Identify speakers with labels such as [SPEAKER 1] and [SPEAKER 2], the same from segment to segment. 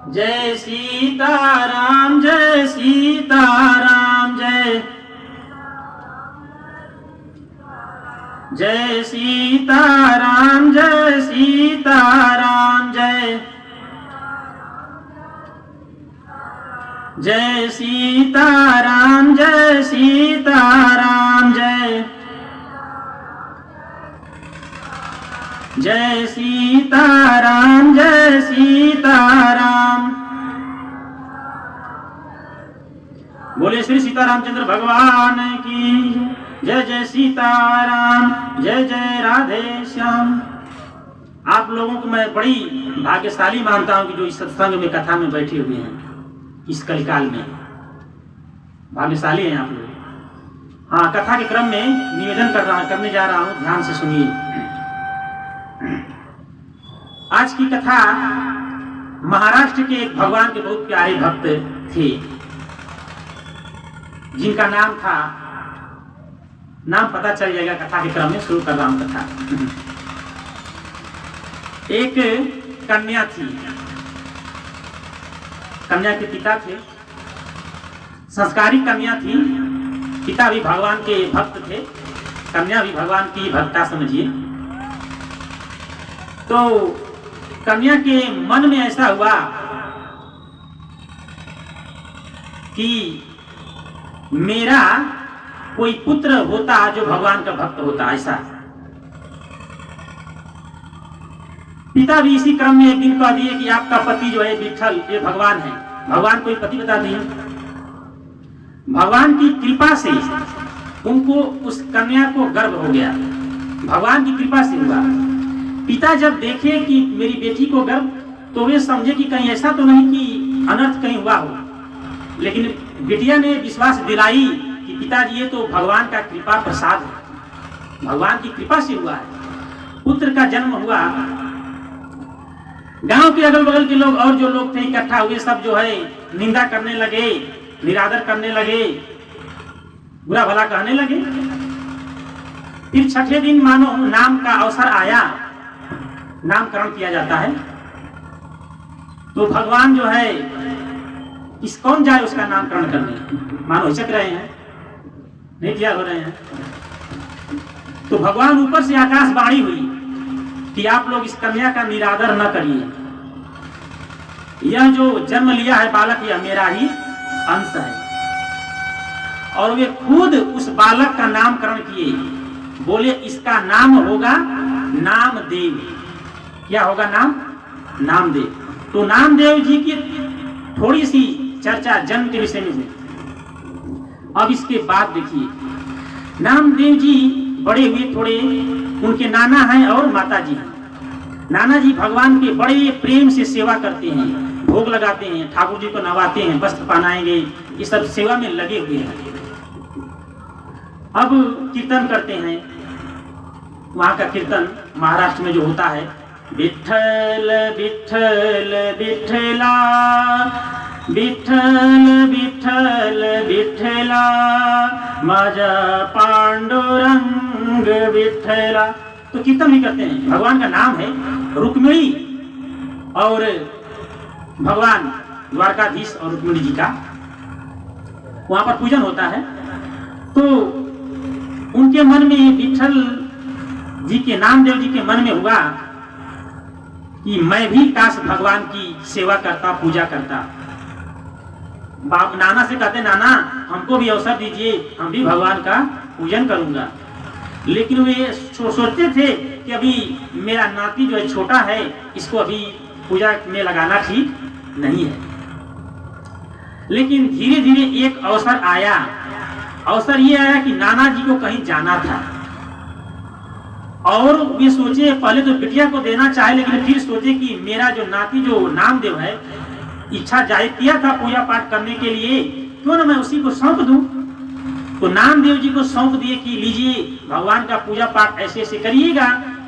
[SPEAKER 1] जय सीताराम जय सीताराम जय जय सीताराम जय सीताराम जय जय सीताराम जय सीताराम जय जय सीताराम जय सीताराम। बोले श्री सीतारामचंद्र भगवान की जय। जय सीताराम जय जय राधे श्याम। आप लोगों को मैं बड़ी भाग्यशाली मानता हूं कि जो इस सत्संग में कथा में बैठे हुए हैं इस कलिकाल में। भाग्यशाली हैं आप लोग। हाँ, कथा के क्रम में निवेदन करने जा रहा हूं, ध्यान से सुनिए। आज की कथा महाराष्ट्र के एक भगवान के बहुत प्यारे भक्त थे जिनका नाम था, नाम पता चल जाएगा कथा के क्रम में, शुरू कर रहा हूं कथा। एक कन्या थी, कन्या के पिता थे, संस्कारी कन्या थी। पिता भी भगवान के भक्त थे, कन्या भी भगवान की भक्ता समझिए। तो कन्या के मन में ऐसा हुआ कि मेरा कोई पुत्र होता जो भगवान का भक्त होता। ऐसा पिता भी इसी क्रम में एक दिन कह दिए कि आपका पति जो है विठल, ये भगवान है। भगवान कोई पति बता दिए। भगवान की कृपा से उनको, उस कन्या को गर्भ हो गया, भगवान की कृपा से हुआ। पिता जब देखे कि मेरी बेटी को गर्भ, तो वे समझे कि कहीं ऐसा तो नहीं कि अनर्थ कहीं हुआ हो। लेकिन बेटिया ने विश्वास दिलाई कि पिताजी ये तो भगवान का कृपा प्रसाद है, भगवान की कृपा से हुआ है, पुत्र का जन्म हुआ। गांव के अगल बगल के लोग और जो लोग थे इकट्ठा हुए, सब जो है निंदा करने लगे, निरादर करने लगे, बुरा भला कहने लगे। फिर छठे दिन मानो नाम का अवसर आया, नामकरण किया जाता है। तो भगवान जो है, इस कौन जाए उसका नामकरण करने, मानो हिचक रहे हैं, नहीं तैयार हो रहे हैं। तो भगवान ऊपर से आकाशवाणी हुई कि आप लोग इस कन्या का निरादर न करिए, यह जो जन्म लिया है बालक यह मेरा ही अंश है। और वे खुद उस बालक का नामकरण किए। बोले इसका नाम होगा नामदेव। क्या होगा नाम? नामदेव। तो नामदेव जी की थोड़ी सी चर्चा जन्म के विषय में हुई। अब इसके बाद देखिए, नामदेव जी बड़े हुए, थोड़े उनके नाना हैं और माता जी हैं। नाना जी भगवान के बड़े प्रेम से सेवा करते हैं, भोग लगाते हैं, ठाकुर जी को नवाते हैं, वस्त्र पहनाएंगे, ये सब सेवा में लगे हुए हैं। अब कीर्तन करते हैं। वहां का कीर्तन महाराष्ट्र में जो होता है, विठ्ठल विठ्ठल विठ्ठला विठ्ठल विठ्ठल विठ्ठला माझा पांडुरंग विठ्ठला। तो कीर्तन भी करते हैं। भगवान का नाम है रुक्मिणी, और भगवान द्वारकाधीश और रुक्मिणी जी का वहां पर पूजन होता है। तो उनके मन में, विठ्ठल जी के, नामदेव जी के मन में हुआ कि मैं भी काश भगवान की सेवा करता, पूजा करता। नाना से कहते, नाना हमको भी अवसर दीजिए, हम भी भगवान का पूजन करूंगा। लेकिन वे सोचते थे कि अभी मेरा नाती जो है छोटा है, इसको अभी पूजा में लगाना ठीक नहीं है। लेकिन धीरे धीरे एक अवसर आया। अवसर ये आया कि नाना जी को कहीं जाना था, और वे सोचे, पहले तो बिटिया को देना चाहे, लेकिन फिर सोचे कि मेरा जो नाती जो नामदेव है, इच्छा जाहिर किया था पूजा पाठ करने के लिए, क्यों ना मैं उसी को सौंप दूं। तो नामदेव जी को सौंप दिए कि लीजिए भगवान का पूजा पाठ ऐसे ऐसे करिएगा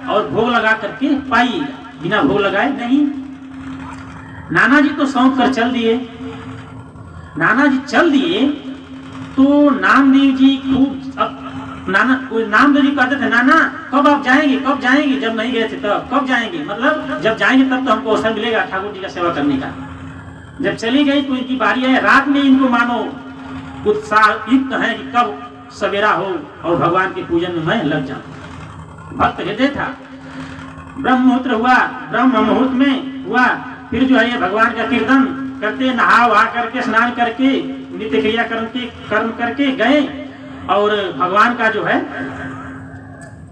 [SPEAKER 1] और भोग लगा करके पाइएगा, बिना भोग लगाए नहीं। नाना जी तो सौंप कर चल दिए। नाना जी चल दिए तो नामदेव जी खूब, अब नामदेव जी कहते थे, नाना कब आप जाएंगे, कब जाएंगे, जब नहीं गए थे तब कब जाएंगे, मतलब जब जाएंगे तब तो हमको अवसर मिलेगा ठाकुर जी का सेवा करने का। जब चली गई तो इनकी बारी है। रात में इनको मानो उत्साह युक्त है कि कब सवेरा हो और भगवान के पूजन में मैं लग जाऊं। भक्त हृदय था। ब्रह्म मुहूर्त हुआ, ब्रह्म मुहूर्त में हुआ, फिर जो है ये भगवान का कीर्तन करते, नहा वहा करके, स्नान करके, नित्य क्रिया कर्म करके गए और भगवान का जो है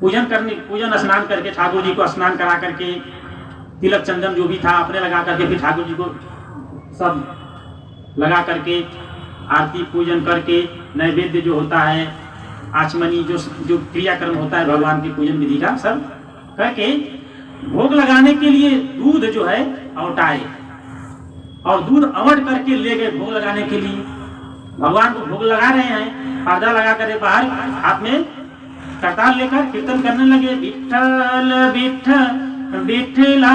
[SPEAKER 1] पूजन स्नान करके, ठाकुर जी को स्नान करा करके, तिलक चंदन जो भी था अपने लगा करके, फिर ठाकुर जी को सब लगा करके आरती पूजन करके, नैवेद्य जो होता है, आचमनी जो क्रियाक्रम होता है भगवान के पूजन विधि का सब करके, भोग लगाने के लिए दूध जो है औटाए और दूध अवट करके ले गए भोग लगाने के लिए। भगवान को भोग लगा रहे हैं, पर्दा लगा कर बाहर हाथ में करताल लेकर कीर्तन करने लगे। विठ्ठल विठ्ठल विठ्ठला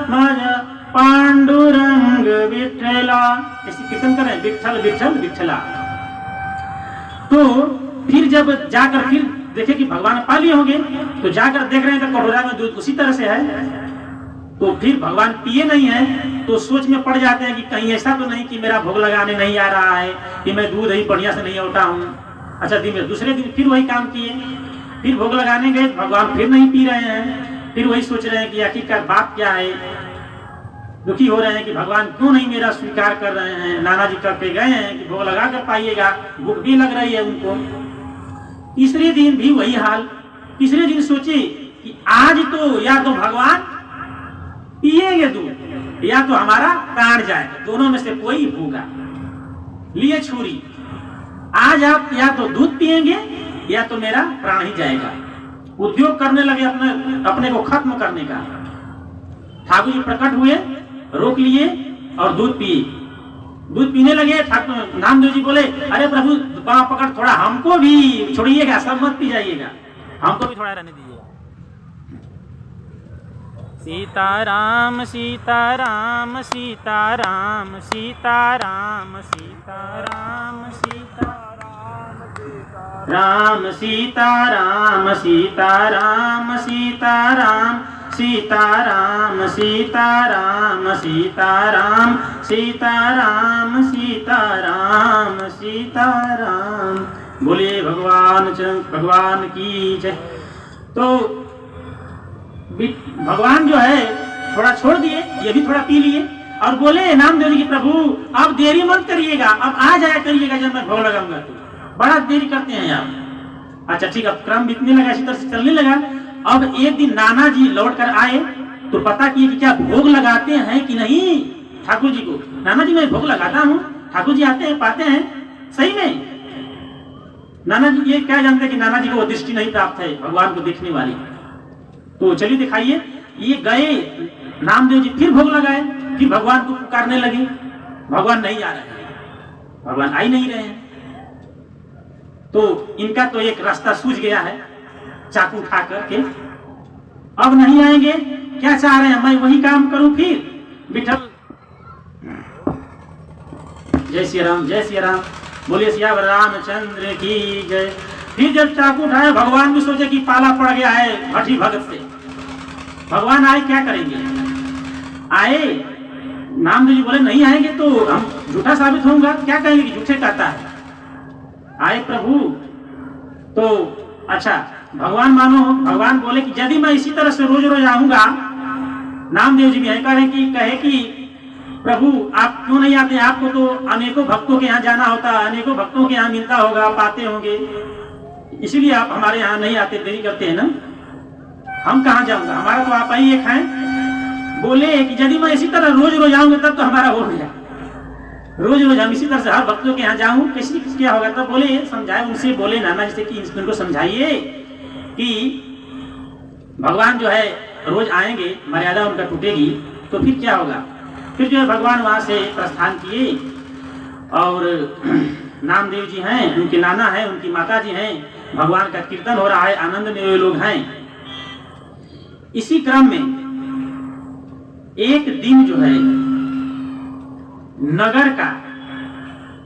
[SPEAKER 1] माझा पांडुरंग विठ्ठला, ऐसे कीर्तन कर रहे हैं, विठ्ठल विठ्ठल विठ्ठला। तो फिर जब जाकर फिर देखे कि भगवान पा लिए होंगे, तो जाकर देख रहे हैं तो कटोरा में दूध उसी तरह से है। तो फिर भगवान पिए नहीं है तो सोच में पड़ जाते हैं कि कहीं ऐसा तो नहीं कि मेरा भोग लगाने नहीं आ रहा है, कि मैं दूध ही बढ़िया से नहीं औटा हूँ। अच्छा, दूसरे दिन फिर वही काम किए, फिर भोग लगाने गए, भगवान फिर नहीं पी रहे हैं। फिर वही सोच रहे हैं कि आखिरकार बात क्या है, दुखी हो रहे हैं कि भगवान क्यों नहीं मेरा स्वीकार कर रहे हैं। नाना जी करके गए हैं कि भोग लगा कर पाइएगा, भूख भी लग रही है उनको। तीसरे दिन भी वही हाल। तीसरे दिन सोचे कि आज तो या तो भगवान पिएंगे दूध या तो हमारा प्राण जाएगा, दोनों में से कोई होगा। लिए छुरी, आज आप या तो दूध पिएंगे या तो मेरा प्राण ही जाएगा। उद्योग करने लगे अपने को खत्म करने का। ठाकुर जी प्रकट हुए, रोक लिए और दूध पिए। दूध पीने लगे। ठाकुर नामदेव जी बोले, अरे प्रभु बाँह पकड़, थोड़ा हमको भी छोड़िएगा, सब मत पी जाइएगा, हमको भी थोड़ा रहने दीजिएगा।
[SPEAKER 2] सीताराम सीताराम सीताराम सीताराम सीताराम सीताराम
[SPEAKER 1] राम सीताराम सीताराम सीताराम सीताराम सीताराम सीताराम सीताराम सीताराम सीताराम। बोले भगवान की जय। तो भगवान जो है थोड़ा छोड़ दिए, ये भी थोड़ा पी लिए और बोले नामदेव जी की, प्रभु अब देरी मत करिएगा, अब आ जाया करिएगा जब मैं भोग लगाऊंगा। तो बड़ा देरी करते हैं आप। अच्छा ठीक, अब क्रम बीतने लगा, इसी तरह से चलने लगा। अब एक दिन नाना जी लौट कर आए तो पता किए कि क्या भोग लगाते हैं कि नहीं ठाकुर जी को। नाना जी मैं भोग लगाता हूँ। ठाकुर जी आते हैं, पाते हैं सही में। नाना जी ये क्या जानते हैं कि नाना जी को वो दृष्टि नहीं प्राप्त है भगवान को देखने वाली। तो चलिए दिखाइए। ये गए, नामदेव जी फिर भोग लगाए, फिर भगवान को पुकारने लगे। भगवान नहीं आ रहे हैं, भगवान आ ही नहीं रहे हैं। तो इनका तो एक रास्ता सूझ गया है, चाकू उठा करके अब नहीं आएंगे। क्या चाह रहे हैं, मैं वही काम करूं फिर। विठल जय श्री राम, जय श्री राम, बोलिए सियावर रामचंद्र की जय। फिर जब चाकू उठाए, भगवान भी सोचे कि पाला पड़ गया है भट्टी भगत से। भगवान आए, क्या करेंगे। आए, नामदेव जी बोले नहीं आएंगे तो हम झूठा साबित होऊंगा, क्या कहेंगे कि झूठे कहता है। आए प्रभु, तो अच्छा भगवान मानो, भगवान बोले कि यदि मैं इसी तरह से रोज रोज आऊंगा, नामदेव जी भी कहे कि प्रभु आप क्यों नहीं आते, आपको तो अनेकों भक्तों के यहाँ जाना होता है, अनेकों भक्तों के यहाँ मिलता होगा, आप आते होंगे, इसीलिए आप हमारे यहाँ नहीं आते, देरी करते हैं ना। हम कहाँ जाऊंगा, हमारा तो आप ही एक हैं। बोले कि यदि मैं इसी तरह रोज रोज आऊंगा तब तो हमारा हो गया, रोज रोज हम इसी तरह से हर भक्तों के यहाँ जाऊं, किसी क्या होगा। तब बोले समझाए उनसे, बोले नाना जी से कि इनको समझाइए कि भगवान जो है रोज आएंगे, मर्यादा उनका टूटेगी तो फिर क्या होगा। फिर जो है भगवान वहां से प्रस्थान किए और नामदेव जी हैं, उनके नाना हैं, उनकी माता जी हैं, भगवान का कीर्तन हो रहा है, आनंद में वे लोग हैं। इसी क्रम में एक दिन जो है नगर का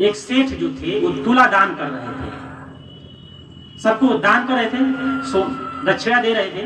[SPEAKER 1] एक सेठ जो थे वो तुला दान कर रहे थे, सबको दान कर रहे थे, दक्षिणा दे रहे थे।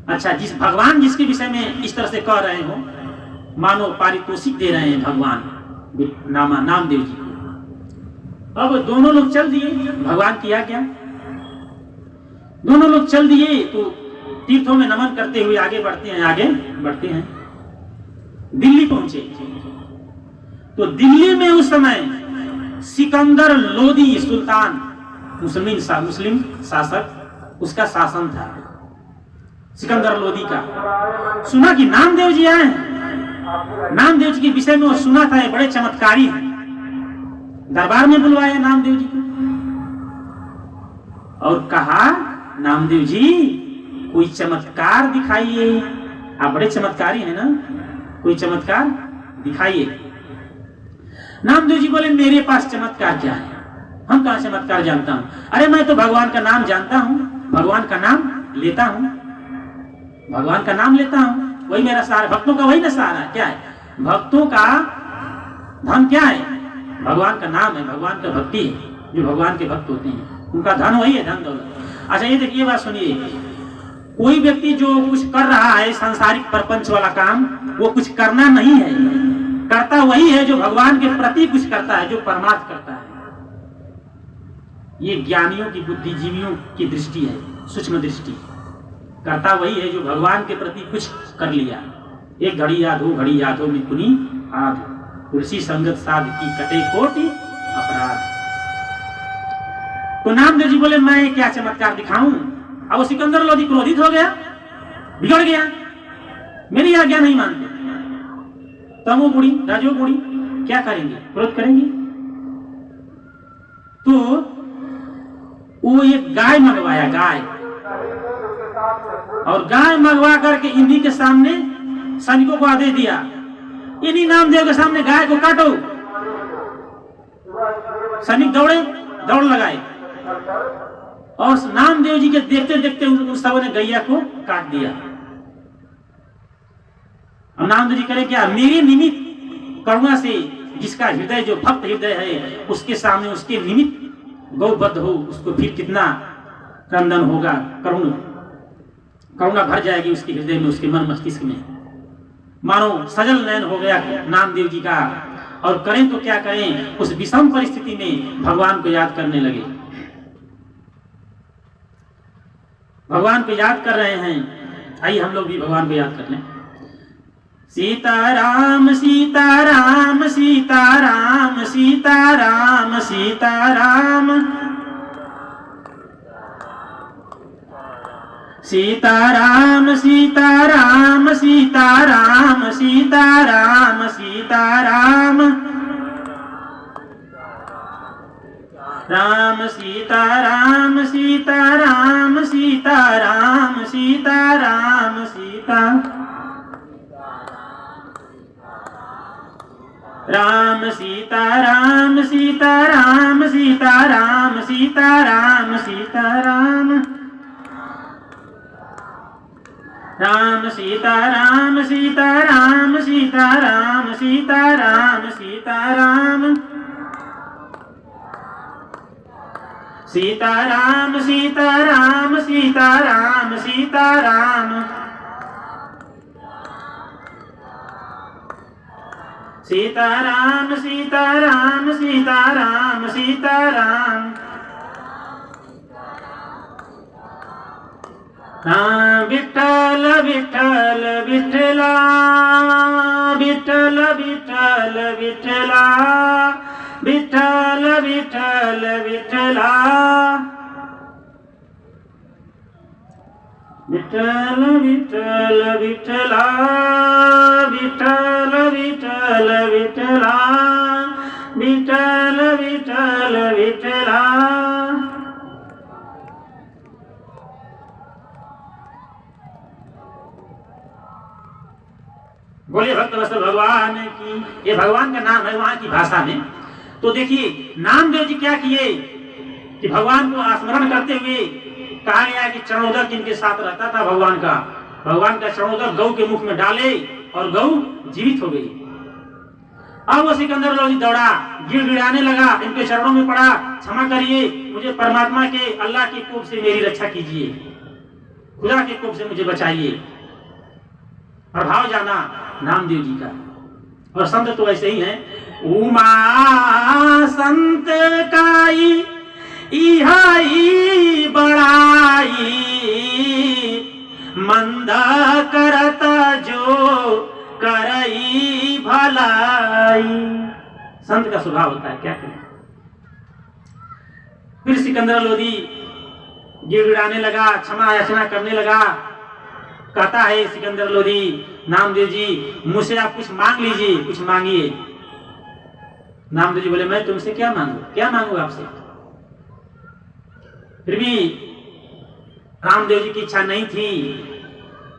[SPEAKER 1] अच्छा, जिस भगवान जिसके विषय में इस तरह से कह रहे हो, मानो पारितोषिक दे रहे हैं भगवान नामदेव जी को। अब दोनों लोग चल दिए, भगवान किया क्या, दोनों लोग चल दिए तो तीर्थों में नमन करते हुए आगे बढ़ते हैं। दिल्ली पहुंचे तो दिल्ली में उस समय सिकंदर लोदी सुल्तान, मुस्लिम शासक, उसका शासन था। सिकंदर लोदी का सुना कि नामदेव जी आए हैं, नामदेव जी के विषय में वो सुना था, ये बड़े चमत्कारी हैं। दरबार में बुलवाया नामदेव जी को और कहा, नामदेव जी कोई चमत्कार दिखाइए, आप बड़े चमत्कारी हैं ना, कोई चमत्कार दिखाइए। नामदेव जी बोले, मेरे पास चमत्कार क्या है, हम कहां चमत्कार जानता हूं, अरे मैं तो भगवान का नाम जानता हूं, भगवान का नाम लेता हूं, भगवान का नाम लेता हूं, वही मेरा सहारा, भक्तों का वही ना सहारा। क्या है भक्तों का धन, क्या है भगवान का नाम है, भगवान का भक्ति है। जो भगवान के भक्त होते हैं उनका धन वही है, धन दौलत। अच्छा, ये देखिए बात सुनिए, कोई व्यक्ति जो कुछ कर रहा है सांसारिक प्रपंच वाला काम, वो कुछ करना नहीं है, करता वही है जो भगवान के प्रति कुछ करता है, जो परमार्थ करता है। ये ज्ञानियों की, बुद्धिजीवियों की दृष्टि है, सूक्ष्म दृष्टि। करता वही है जो भगवान के प्रति कुछ कर लिया। एक घड़ी याद हो, घड़ी याद हो मिथुनी आध, तुलसी संगत साध की कटे कोटि अपराध। तो नामदेव जी बोले, मैं क्या चमत्कार दिखाऊं। अब वो सिकंदर लोधी क्रोधित हो गया, बिगड़ गया, मेरी आज्ञा नहीं मानते। तमो बुढ़ी, राजो बुढ़ी, क्या करेंगे, क्रोध करेंगे। तो वो एक गाय मंगवाया, गाय, और गाय मंगवा करके इन्हीं के सामने सैनिकों को आदेश दिया, इन्हीं नामदेव के सामने गाय को काटो। सैनिक दौड़े, दौड़ लगाए, और नामदेव जी के देखते देखते उन सबों ने गैया को काट दिया। अब नामदेव जी करे क्या, मेरे निमित्त करुणा से, जिसका हृदय जो भक्त हृदय है, उसके सामने उसके निमित्त गौबद्ध हो, उसको फिर कितना क्रंदन होगा, करुणा भर जाएगी उसके हृदय में, उसके मन मस्तिष्क में, मानो सजल नयन हो गया नामदेव जी का। और करें तो क्या करें, उस विषम परिस्थिति में भगवान को याद करने लगे। भगवान को याद कर रहे हैं, आइए हम लोग भी भगवान को याद कर लें। सीताराम सीताराम सीताराम सीताराम सीताराम सीताराम सीताराम सीताराम सीताराम सीताराम राम सीताराम सीताराम सीताराम सीताराम सीता राम सीताराम सीताराम सीताराम सीताराम सीताराम राम सीताराम सीताराम सीताराम सीताराम सीताराम सीताराम सीताराम सीताराम सीताराम सीताराम सीताराम सीताराम सीताराम हाँ विठ्ठल विठ्ठल विठ्ठला विठ्ठल विठ्ठल विठ्ठला विठ्ठल विठ्ठल विठ्ठला विठ्ठल विठ्ठल विठ्ठला विठ्ठल विठ्ठल विठ्ठला विठ्ठल विठ्ठल विठ्ठला। बोले भक्त वत्सल भगवान की, ये भगवान का नाम है वहां की भाषा में। तो देखिए नामदेव जी क्या किए कि भगवान को स्मरण करते हुए कहा गया कि चरणोदक इनके साथ रहता था भगवान का चरणोदक गौ के मुख में डाले और गौ जीवित हो गई। अब वो सिकंदर लोधी दौड़ा, गिड़गिड़ाने लगा, इनके चरणों में पड़ा, क्षमा करिए, मुझे परमात्मा के, अल्लाह की कोप से मेरी रक्षा कीजिए, खुदा के कोप से मुझे बचाइए। प्रभाव जाना नामदेव जी का। और संत तो ऐसे ही हैं। उमा संत काई इहाई बड़ाई, मंदा करत जो करई भलाई। संत का स्वभाव होता है, क्या करें। फिर सिकंदर लोधी गिड़गिड़ाने लगा, क्षमा याचना करने लगा। कहता है सिकंदर लोधी, नामदेव जी मुझसे आप कुछ मांग लीजिए, कुछ मांगिए। नामदेव जी बोले, मैं तुमसे क्या मांगू, क्या मांगू आपसे। फिर भी रामदेव जी की इच्छा नहीं थी।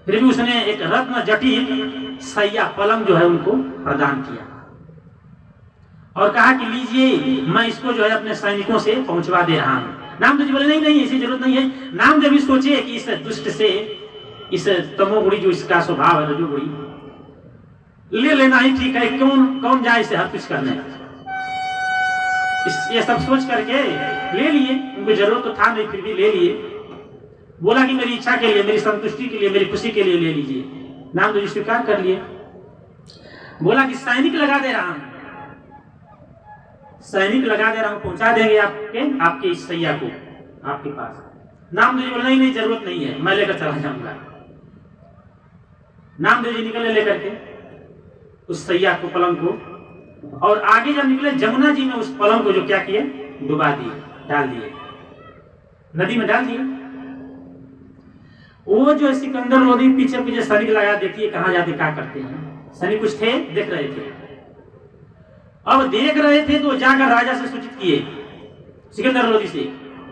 [SPEAKER 1] फिर भी उसने एक रत्न जटित सैया पलंग जो है उनको प्रदान किया और कहा कि लीजिए, मैं इसको जो है अपने सैनिकों से पहुंचवा दे रहा हूं। नामदेव जी बोले, नहीं नहीं, ऐसी जरूरत नहीं है। नामदेव भी सोचे कि इस दुष्ट से, इस तमोगुणी जो इसका स्वभाव है, रजोगुणी, ले लेना ही ठीक है। कौन जाए इसे हर कुछ करने। ये सब सोच करके ले लिए। उनको जरूरत तो था नहीं, फिर भी ले लिए। बोला कि मेरी इच्छा के लिए, मेरी संतुष्टि के लिए, मेरी खुशी के लिए ले लीजिए। नामदेव जी स्वीकार कर लिए। बोला कि सैनिक लगा दे रहा हूं, सैनिक लगा दे रहा हूं, पहुंचा देंगे आपके इस सैया को आपके पास। नामदेव जी बोले, नहीं नहीं, जरूरत नहीं है, मैं लेकर चला जाऊंगा। नामदेव जी निकले लेकर के उस सैया को, पलंग को, और आगे जब निकले जमुना जी में उस पलंग को जो क्या किए, डुबा दिए, डाल दिए, नदी में डाल दिए। वो जो सिकंदर लोधी पीछे पीछे सैनिक लगा देती है, कहां जाते क्या करते हैं। सैनिक कुछ थे, देख रहे थे। अब देख रहे थे तो जाकर राजा से सूचित किए, सिकंदर लोधी से,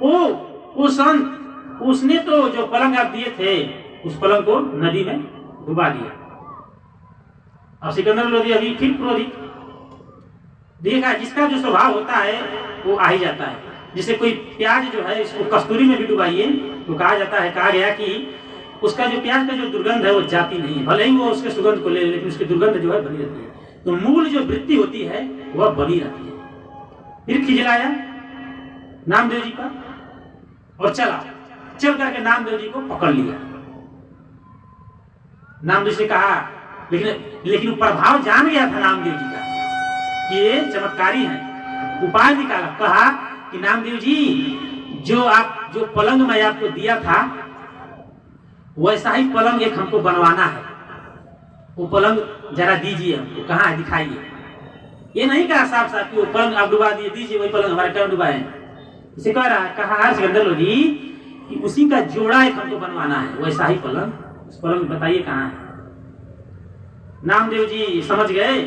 [SPEAKER 1] ओ संत, उसने तो जो पलंग आप दिए थे, उस पलंग को नदी में डुबा दिया। अब सिकंदर लोधी अभी फिर क्रोधित। देखा, जिसका जो स्वभाव होता है वो आ ही जाता है। जैसे कोई प्याज जो है, इसको कस्तूरी में भी डुबाइए तो कहा जाता है, कहा गया कि उसका जो प्याज का जो दुर्गंध है वो जाती नहीं है। भले ही वो उसके सुगंध को ले, लेकिन उसकी दुर्गंध जो है बनी रहती है। तो मूल जो वृत्ति होती है वह बनी रहती है। फिर खिजलाया नामदेव जी का और चल करके नामदेव जी को पकड़ लिया। नामदेव से कहा, लेकिन प्रभाव जान गया था नामदेव जी का कि ये चमत्कारी है। उपाय निकाला, कहा कि नामदेव जी, जो पलंग मैं आपको दिया था वैसा ही पलंग एक हमको बनवाना है। वो पलंग जरा दीजिए हमको, कहाँ है दिखाइए। ये नहीं कहा साफ साफ कि वो पलंग आप डुबा दिए, दीजिए वही पलंग, हमारे क्यों डुबाए। इसे कह रहा, कहा सिकंदर लोधी कि उसी का जोड़ा एक हमको बनवाना है, वैसा ही पलंग, उस पलंग बताइए कहाँ है। नामदेव जी समझ गए,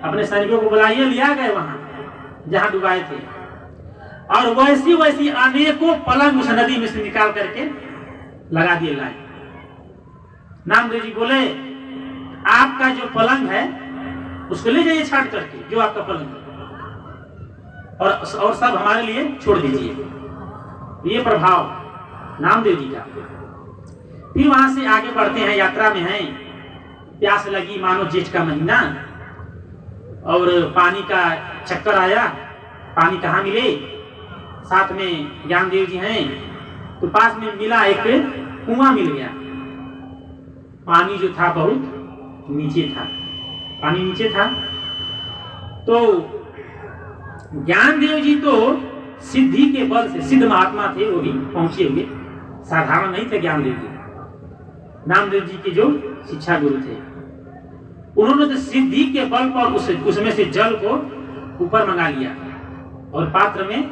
[SPEAKER 1] अपने सैनिकों को बुलाइए, लिया गए वहां जहां डुबाए थे, और वैसी वैसी अनेकों पलंग उस नदी में से निकाल करके लगा दिए लाए। नामदेव जी बोले, आपका जो पलंग है उसको ले जाइए छाट करके, जो आपका पलंग है, और सब हमारे लिए छोड़ दीजिए। ये प्रभाव नामदेव जी का। फिर वहां से आगे बढ़ते हैं, यात्रा में हैं। प्यास लगी, मानो जेठ का महीना, और पानी का चक्कर आया। पानी कहाँ मिले, साथ में ज्ञानदेव जी हैं, तो पास में मिला, एक कुआं मिल गया। पानी जो था बहुत नीचे था, पानी नीचे था। तो ज्ञानदेव जी तो सिद्धि के बल से, सिद्ध महात्मा थे वो भी, पहुंचे हुए, साधारण नहीं थे ज्ञानदेव जी। नामदेव जी के जो शिक्षा गुरु थे, उन्होंने तो सिद्धि के बल पर उसमें से जल को ऊपर मंगा लिया और पात्र में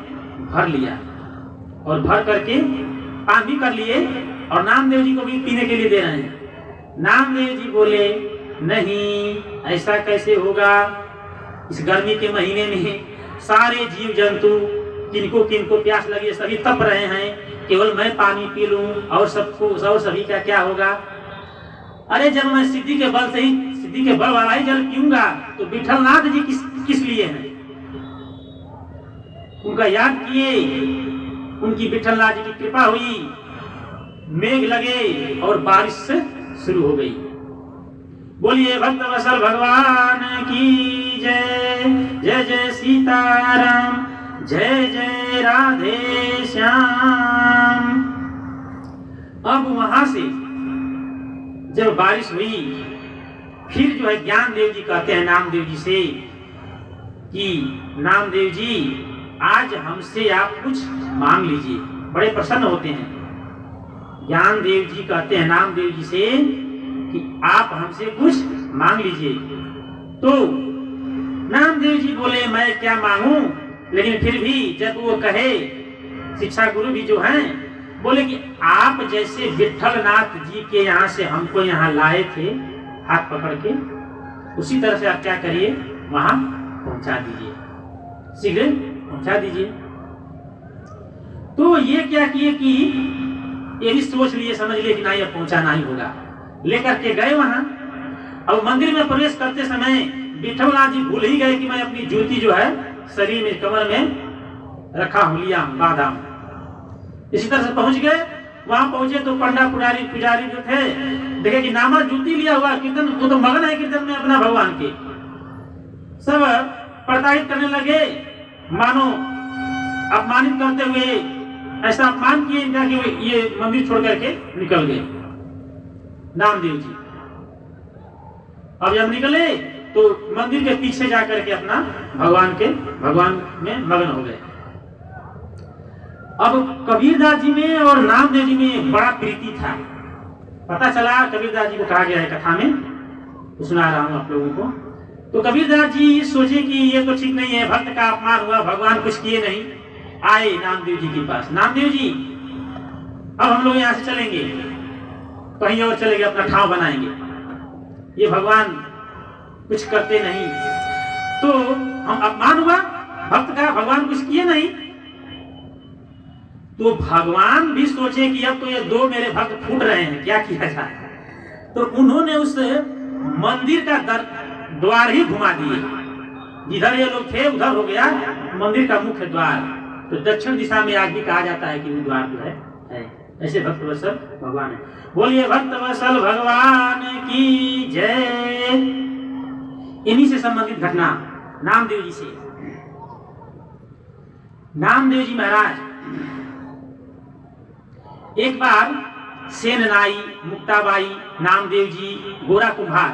[SPEAKER 1] भर लिया, और भर करके पान भी कर लिए, और नामदेव जी को भी पीने के लिए दे रहे हैं। नामदेव जी बोले, नहीं, ऐसा कैसे होगा। इस गर्मी के महीने में सारे जीव जंतु, किनको किनको प्यास लगी, सभी तप रहे हैं, केवल मैं पानी पी लूं और सभी का क्या होगा। अरे जब मैं सिद्धि के बल से ही, सिद्धि के बल वाला ही जल पीऊंगा, तो विठलनाथ जी किस लिए हैं। उनका याद किए, उनकी विठलनाथ जी की कृपा हुई, मेघ लगे और बारिश शुरू हो गई। बोलिए भक्त वत्सल भगवान की जय। जय जय सीताराम, जय जय राधे श्याम। अब वहां से जब बारिश हुई, फिर जो है ज्ञानदेव जी कहते हैं नामदेव जी से कि नामदेव जी आज हमसे आप कुछ मांग लीजिए। बड़े प्रसन्न होते हैं। ज्ञानदेव जी कहते हैं नामदेव जी से कि आप हमसे कुछ मांग लीजिए। तो नामदेव जी बोले मैं क्या मांगूं, लेकिन फिर भी जब वो कहे, शिक्षा गुरु भी जो हैं बोले कि आप जैसे विठलनाथ जी के यहाँ से हमको यहाँ लाए थे हाथ पकड़ के, उसी तरह से आप क्या करिए, वहां पहुंचा दीजिए, शीघ्र पहुंचा दीजिए। तो ये क्या किए कि ये सोच लिए, समझ लिए कि नहीं अब पहुंचाना ही होगा, लेकर के गए वहां। अब मंदिर में प्रवेश करते समय विठलनाथ जी भूल ही गए कि मैं अपनी ज्योति जो है शरीर में, कमर में रखा हूं, लिया हूं, बांधा हूं। इसी तरह से पहुंच गए। वहां पहुंचे तो पंडा पुजारी जो थे देखे कि नामा ज्योति लिया हुआ, कीर्तन, वो तो मगन है कीर्तन में अपना भगवान के, सब प्रताड़ित करने लगे, मानो अपमानित करते हुए ऐसा अपमान किए इनका कि ये मंदिर छोड़ करके निकल गए नामदेव जी। अब जब निकले तो मंदिर के पीछे जाकर के अपना भगवान में मगन हो गए। अब कबीरदास जी में और नामदेव जी में बड़ा प्रीति था। पता चला, कबीरदास जी को कहा गया है कथा में, तो सुना रहा हूं आप लोगों को। तो कबीरदास जी सोचे कि ये तो ठीक नहीं है, भक्त का अपमान हुआ, भगवान कुछ किए नहीं। आए नामदेव जी के पास, नामदेव जी अब हम लोग यहाँ से चलेंगे, कहीं और चलेंगे, अपना ठाव बनाएंगे, ये भगवान कुछ करते नहीं, तो हम अपमान हुआ भक्त का, भगवान कुछ किए नहीं। तो भगवान भी सोचे कि अब तो ये दो मेरे भक्त फूट रहे हैं, क्या किया जाए। तो उन्होंने उस मंदिर का द्वार ही घुमा दिए, जिधर ये लोग थे उधर हो गया मंदिर का मुख्य द्वार। तो दक्षिण दिशा में आज भी कहा जाता है कि वो द्वार जो है। ऐसे भक्त वत्सल भगवान है। बोलिए भक्त वत्सल भगवान की जय। इन्हीं से संबंधित घटना नामदेव जी से। नामदेव जी महाराज एक बार सेननाई, मुक्ताबाई, नामदेव जी, गोरा कुम्हार,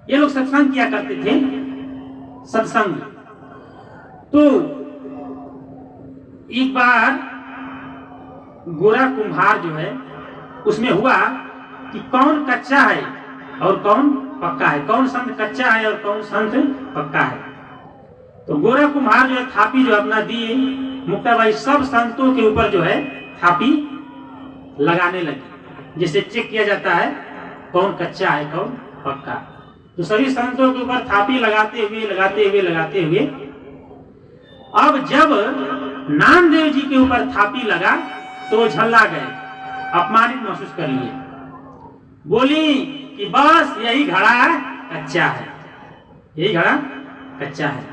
[SPEAKER 1] ये लोग सत्संग किया करते थे, सत्संग। तो एक बार गोरा कुम्हार जो है उसमें हुआ कि कौन कच्चा है और कौन पक्का है, कौन संत कच्चा है और कौन संत पक्का है। तो गोरा कुम्हार जो है थापी जो अपना दिए, मुक्ताबाई सब संतों के ऊपर जो है थापी लगाने लगी, जिससे चेक किया जाता है कौन कच्चा है कौन पक्का। तो सभी संतों के ऊपर थापी लगाते हुए अब जब नामदेव जी के ऊपर थापी लगा तो वो झल्ला गए, अपमानित महसूस कर लिए। बोली कि बस यही घड़ा कच्चा है, यही घड़ा कच्चा है।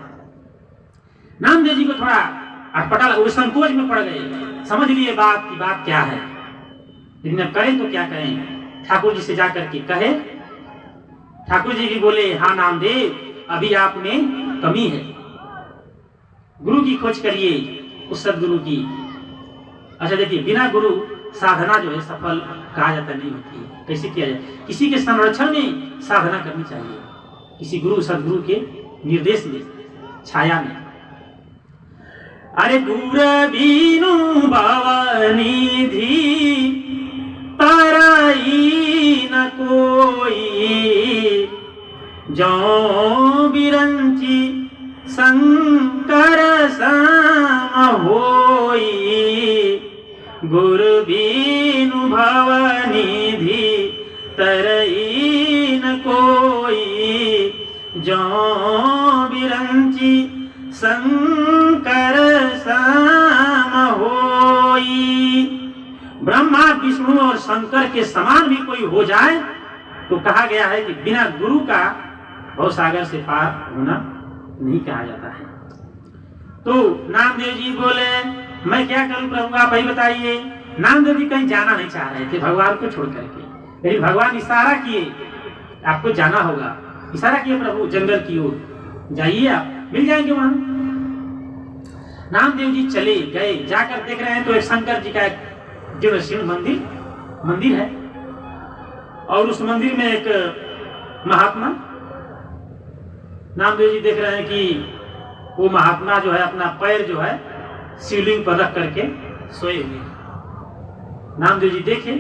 [SPEAKER 1] नामदेव जी को थोड़ा अटपटा लगा, वो संकोच में पड़ गए, समझ लिए बात की बात क्या है, लेकिन अब करें तो क्या करें। ठाकुर जी से जाकर के कहे, ठाकुर जी भी बोले हाँ नामदेव अभी आप में कमी है, गुरु की खोज करिए, उस सदगुरु की। अच्छा देखिए, बिना गुरु साधना जो है सफल कहा जाता नहीं होती है। कैसे किया जाए, किसी के संरक्षण में साधना करनी चाहिए, किसी गुरु सदगुरु के निर्देश में, छाया में। अरे दूर बीनु भवनिधि ताराई न कोई, जो बिरंची शंकर सम होई, गुरु बीनु भवनिधि तरई न कोई, जो बिरंची शंकर सम होई। ब्रह्मा विष्णु और शंकर के समान भी कोई हो जाए तो कहा गया है कि बिना गुरु का भवसागर से पार होना नहीं कहा जाता है। तो नामदेव जी बोले मैं क्या करूं प्रभु, आप ही बताइए। नामदेव जी कहीं जाना नहीं चाह रहे थे भगवान को छोड़ करके, लेकिन भगवान इशारा किए आपको जाना होगा, इशारा किए प्रभु जंगल की ओर, जाइए आप मिल जाएंगे वहां। नामदेव जी चले गए, जाकर देख रहे हैं तो एक शंकर जी का एक जो नृसिंह मंदिर है। और उस मंदिर में एक महात्मा, नामदेव जी देख रहे हैं कि वो महात्मा जो है अपना पैर जो है शिवलिंग पर रख करके सोए हुए। नामदेव जी देखे,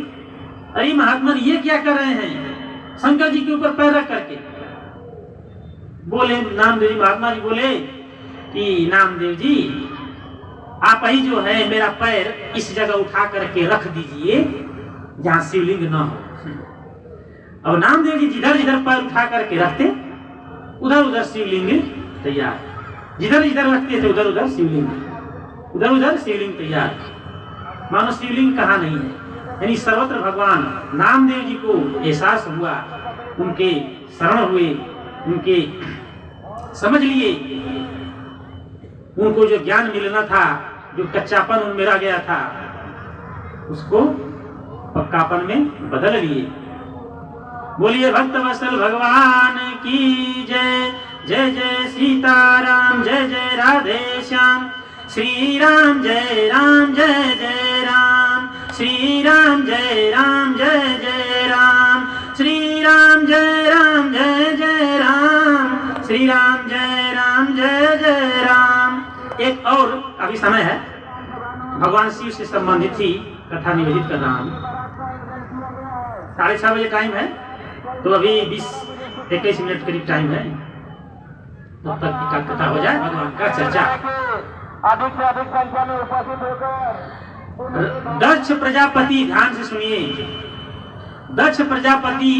[SPEAKER 1] अरे महात्मा ये क्या कर रहे हैं शंकर जी के ऊपर पैर रख करके। बोले नामदेव जी, महात्मा जी बोले कि नामदेव जी आप ही जो है मेरा पैर इस जगह उठा करके रख दीजिए जहां शिवलिंग न हो। अब नामदेव जी जिधर जिधर पैर उठा करके रखते उधर उधर शिवलिंग तैयार, जिधर जिधर रखते थे उधर उधर शिवलिंग तैयार। मानो शिवलिंग कहाँ नहीं है, यानी सर्वत्र भगवान नामदेव जी को एहसास हुआ, उनके शरण हुए, उनके समझ लिए, उनको जो ज्ञान मिलना था, जो कच्चापन उनमें रह गया था, उसको पक्कापन में बदल लिए। बोलिए भक्त वत्सल भगवान की जय। जय जय सीताराम, जय जय राधे श्याम। श्री राम जय राम, जय जय राम। श्री राम जय राम, जय जय राम। श्री राम जय राम, जय जय राम। श्री राम जय राम, जय जय राम। एक और अभी समय है, भगवान शिव से संबंधित ही कथा निवेदित कर रहा हूं। 6:30 बजे टाइम है, तो अभी 20-21 मिनट करीब टाइम है, तब तक की कथा हो जाए, भगवान का चर्चा।
[SPEAKER 3] अधिक से अधिक संख्या में उपस्थित होकर
[SPEAKER 1] दक्ष प्रजापति, ध्यान से सुनिए, दक्ष प्रजापति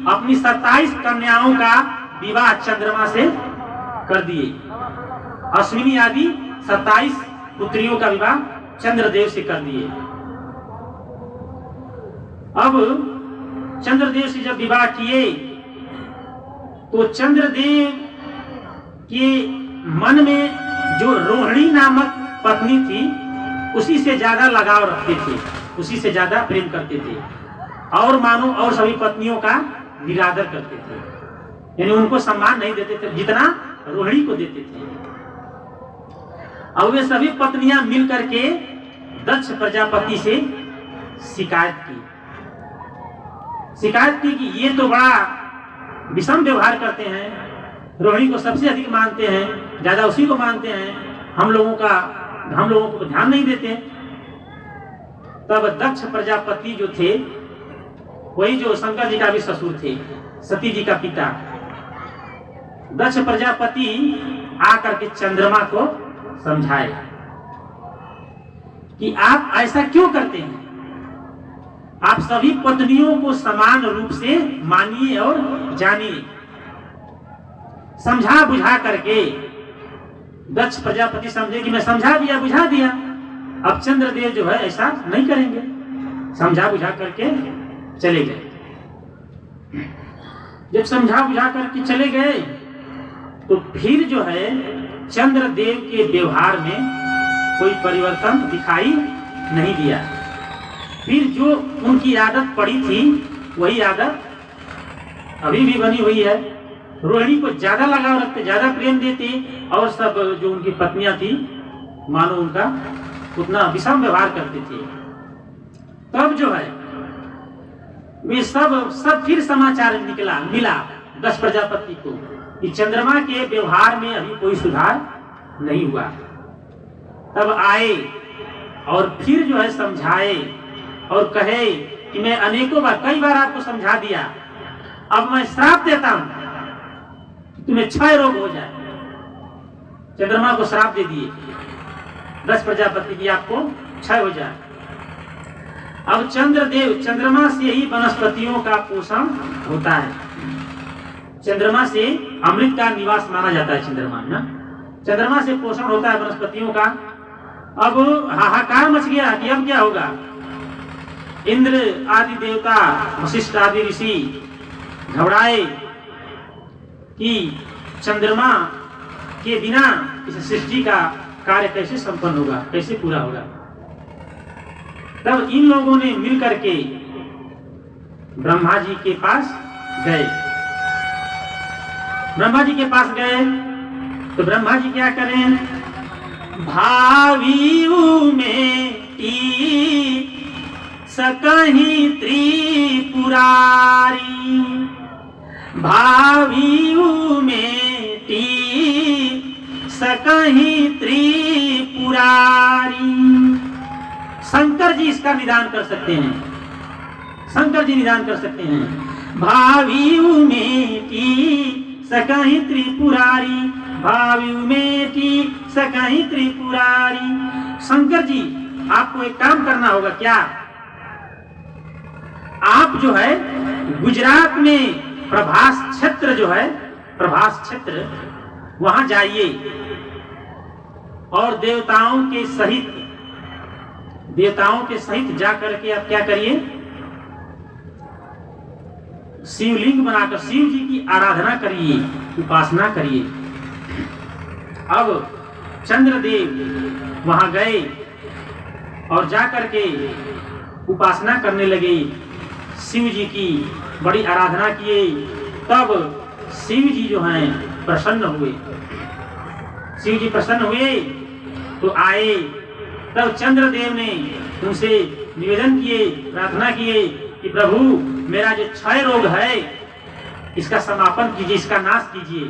[SPEAKER 1] अपनी 27 कन्याओं का विवाह चंद्रमा से कर दिए। अश्विनी आदि 27 पुत्रियों का विवाह चंद्रदेव से कर दिए। अब चंद्रदेव से जब विवाह किए तो चंद्रदेव के मन में जो रोहिणी नामक पत्नी थी उसी से ज्यादा लगाव रखते थे, उसी से ज्यादा प्रेम करते थे, और मानो और सभी पत्नियों का निरादर करते थे, यानी उनको सम्मान नहीं देते थे जितना रोहिणी को देते थे। और वे सभी पत्नियां मिलकर के दक्ष प्रजापति से शिकायत की कि ये तो बड़ा विषम व्यवहार करते हैं, रोहिणी को सबसे अधिक मानते हैं, ज्यादा उसी को मानते हैं, हम लोगों को ध्यान नहीं देते। तब दक्ष प्रजापति जो थे, वही जो शंकर जी का भी ससुर थे, सती जी का पिता, दक्ष प्रजापति आकर के चंद्रमा को समझाए कि आप ऐसा क्यों करते हैं, आप सभी पत्नियों को समान रूप से मानिए और जानिए। समझा बुझा करके दक्ष प्रजापति समझे कि मैं समझा दिया, बुझा दिया, अब चंद्रदेव जो है ऐसा नहीं करेंगे, समझा बुझा करके चले गए। जब समझा बुझा करके चले गए तो फिर जो है चंद्रदेव के व्यवहार में कोई परिवर्तन दिखाई नहीं दिया। फिर जो उनकी आदत पड़ी थी वही आदत अभी भी बनी हुई है। रोहिणी को ज्यादा लगाव रखते, ज्यादा प्रेम देते, और सब जो उनकी पत्नियां थी मानो उनका उतना विषम व्यवहार करते थे। तब जो है वे सब फिर समाचार मिला दक्ष प्रजापति को कि चंद्रमा के व्यवहार में अभी कोई सुधार नहीं हुआ। तब आए और फिर जो है समझाए और कहे कि मैं अनेकों बार, कई बार आपको समझा दिया, अब मैं श्राप देता हूं कि तुम्हें क्षय रोग हो जाए। चंद्रमा को श्राप दे दिए दक्ष प्रजापति की, आपको क्षय हो जाए। अब चंद्रमा से ही वनस्पतियों का पोषण होता है, चंद्रमा से अमृत का निवास माना जाता है। चंद्रमा से पोषण होता है वनस्पतियों का। अब हाहाकार मच गया कि अब क्या होगा। इंद्र आदि देवता, वशिष्ठ आदि ऋषि घबराए कि चंद्रमा के बिना इस सृष्टि का कार्य कैसे संपन्न होगा, कैसे पूरा होगा। तब इन लोगों ने मिलकर के ब्रह्मा जी के पास गए। ब्रह्मा जी के पास गए तो ब्रह्मा जी क्या करें, भावी में सकहि त्रिपुरारी, भावी उमेटी सकहि त्रिपुरारी। शंकर जी इसका निदान कर सकते हैं, शंकर जी निदान कर सकते हैं। भावी उमेटी सकहि त्रिपुरारी, भावी उमेटी सकहि त्रिपुरारी। शंकर जी आपको एक काम करना होगा। क्या? आप जो है गुजरात में प्रभास क्षेत्र जो है, प्रभास क्षेत्र, वहां जाइए और देवताओं के सहित जाकर के आप क्या करिए, शिवलिंग बनाकर शिव जी की आराधना करिए, उपासना करिए। अब चंद्रदेव वहां गए और जाकर के उपासना करने लगे, शिव जी की बड़ी आराधना किए। तब शिव जी जो हैं प्रसन्न हुए, शिव जी प्रसन्न हुए तो आए। तब चंद्रदेव ने उनसे निवेदन किए, प्रार्थना किए कि प्रभु मेरा जो क्षय रोग है इसका समापन कीजिए, इसका नाश कीजिए।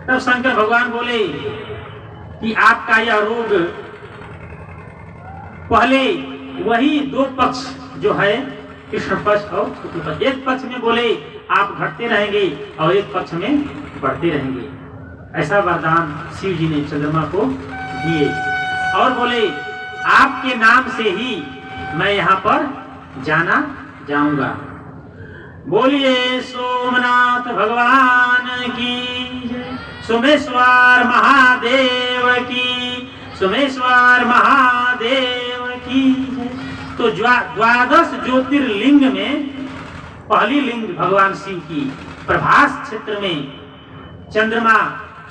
[SPEAKER 1] तब शंकर भगवान बोले कि आपका यह रोग, पहले वही दो पक्ष जो है, कृष्ण पक्ष और शुक्ल पक्ष, एक पक्ष में बोले आप घटते रहेंगे और एक पक्ष में बढ़ते रहेंगे। ऐसा वरदान शिव जी ने चंद्रमा को दिए और बोले आपके नाम से ही मैं यहाँ पर जाना जाऊंगा। बोलिए सोमनाथ भगवान की, सोमेश्वर महादेव की, सोमेश्वर महादेव की। तो 12 ज्योतिर्लिंग में पहली लिंग भगवान शिव की प्रभास क्षेत्र में चंद्रमा,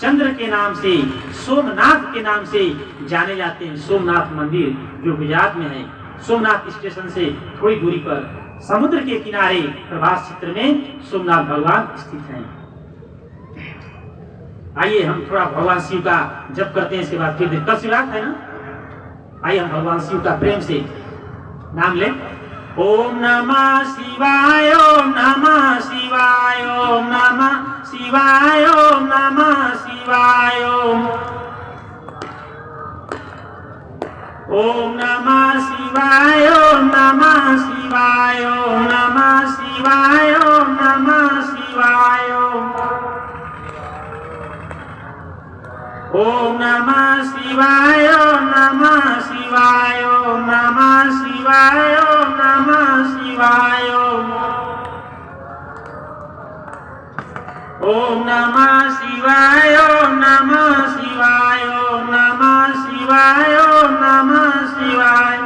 [SPEAKER 1] चंद्र के नाम से, सोमनाथ के नाम से जाने जाते हैं। सोमनाथ मंदिर जो गुजरात में है, सोमनाथ स्टेशन से थोड़ी दूरी पर समुद्र के किनारे प्रभास क्षेत्र में सोमनाथ भगवान स्थित हैं। आइए हम थोड़ा भगवान शिव का जप करते हैं, इसके बाद फिर कल शिवरात्रि है ना। आइए हम भगवान शिव का प्रेम से नाम लें। ओम नमः शिवाय, ओम नमः शिवाय, ओम नमः शिवाय, ओम नमः शिवाय। ओम नमः शिवाय, ओम नमः शिवाय, ओम नमः शिवाय, ओम नमः शिवाय। ओम नमः शिवाय, ओम नमः शिवाय, ओम नमः शिवाय, ओम नमः शिवाय। ओम नमः शिवाय, ओम नमः शिवाय, ओम नमः शिवाय, ओम नमः शिवाय।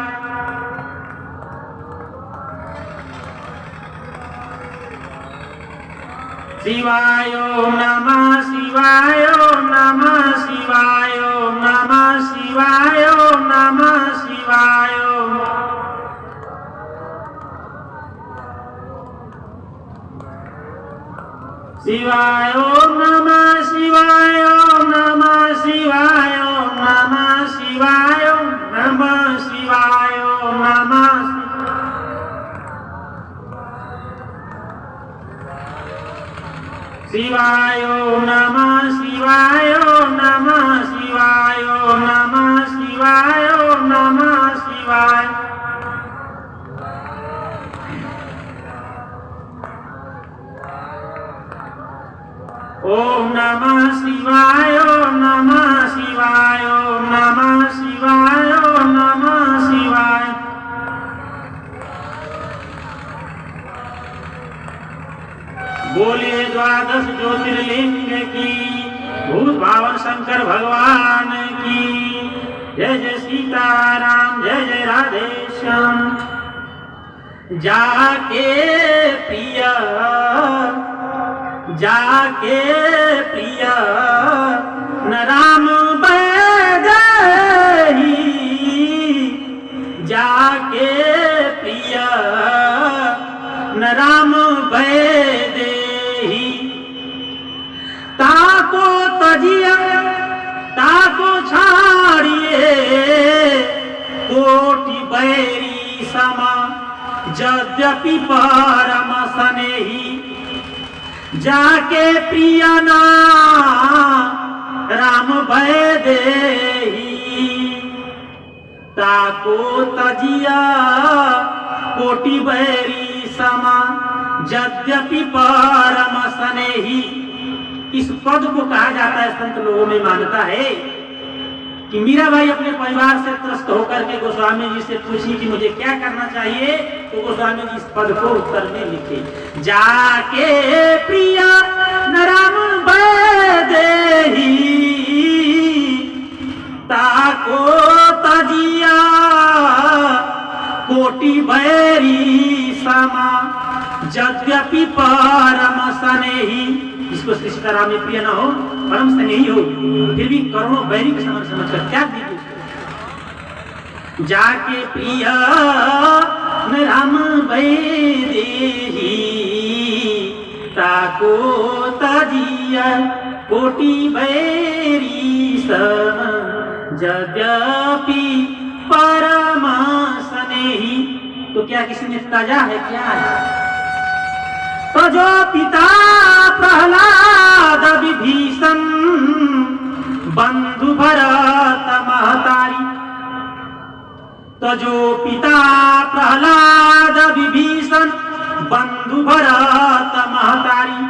[SPEAKER 1] शिवाय ओम नमः शिवाय, ओम नमः शिवाय, ओम नमः शिवाय, ओम नमः शिवाय। शिवाय ओम नमः शिवाय, ओम नमः शिवाय, ओम नमः शिवाय, ओम नमः शिवाय, ओम नमः शिवाय, ओम नमः शिवाय, ओम नमः शिवाय, ओम नमः शिवाय, ओम नमः शिवाय। ओम नमः शिवाय, ओम नमः शिवाय, ओम नमः शिवाय, ओम नमः शिवाय। बोलिए 12 ज्योतिर्लिंग की, भूत भावन शंकर भगवान की। जय जय सीताराम, जय जय राधे श्याम। जाके प्रिया, जाके प्रिया न राम बैदेही, जाके प्रिया न राम बैदेही। ताको तजिया ताको छाड़िए, कोटि बैरी समा यद्यपि परम स्नेही जाके प्रिय ना राम भय देही ताको तजिया कोटि बैरी समा यद्यपि परम स्नेही। इस पद को कहा जाता है, संत लोगों में मान्यता है कि मीराबाई अपने परिवार से त्रस्त होकर के गोस्वामी जी से पूछी कि मुझे क्या करना चाहिए, तो गोस्वामी जी इस पद को उत्तर में लिखे, जाके प्रिया नरम देही ताको तजिया कोटि बैरी समा यद्यपि परम स्नेही। जिसको श्री सीताराम में प्रिय ना हो, परम स्नेही हो, फिर भी करोड़ों बैरी के समान समझकर त्याग दीजिए। जाके प्रिय राम बैदेही ताको तजिया कोटि बैरी सम यद्यपि परम स्नेही। तो क्या किसी ने तजा है? क्या है? तो जो पिता प्रहलाद विभीषण बंधु भरत महतारी, तो जो पिता प्रहलाद विभीषण बंधु भरत महतारी।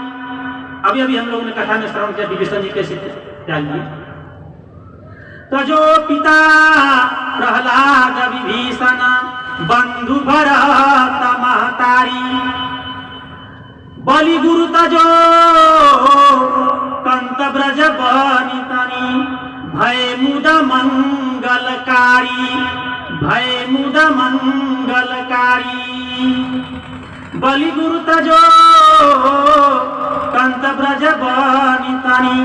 [SPEAKER 1] अभी अभी हम लोगों ने कथा में श्रवण किया विभीषण जी कैसे त्याग दिए। तो जो पिता प्रहलाद विभीषण बंधु भरत महतारी बलि गुरु तजो कंत ब्रज बनितनी भय मुद मंगलकारी भय मुद मंगलकारी। बलि गुरु तजो कंत ब्रज बनितनी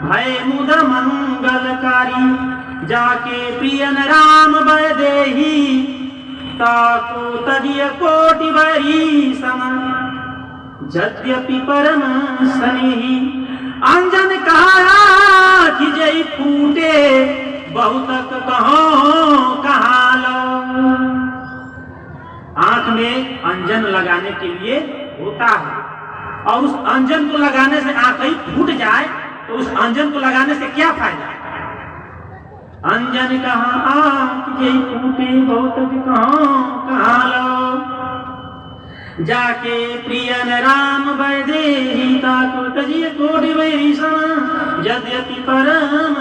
[SPEAKER 1] भय मुद मंगलकारी। जाके प्रियन राम बैदेही ताको तजिय कोटि बैरी सम यद्यपि परम स्नेही। अंजन कहा कि जय फूटे बहुतक कहो कहाँ लो। आंख में अंजन लगाने के लिए होता है, और उस अंजन को लगाने से आंख ही फूट जाए तो उस अंजन को लगाने से क्या फायदा? अंजन कहा जय फूटे बहुतक कहो कहाँ लो। जाके प्रियन राम बैदेही ताको तजिय कोटि बैरी सम यद्यपि परम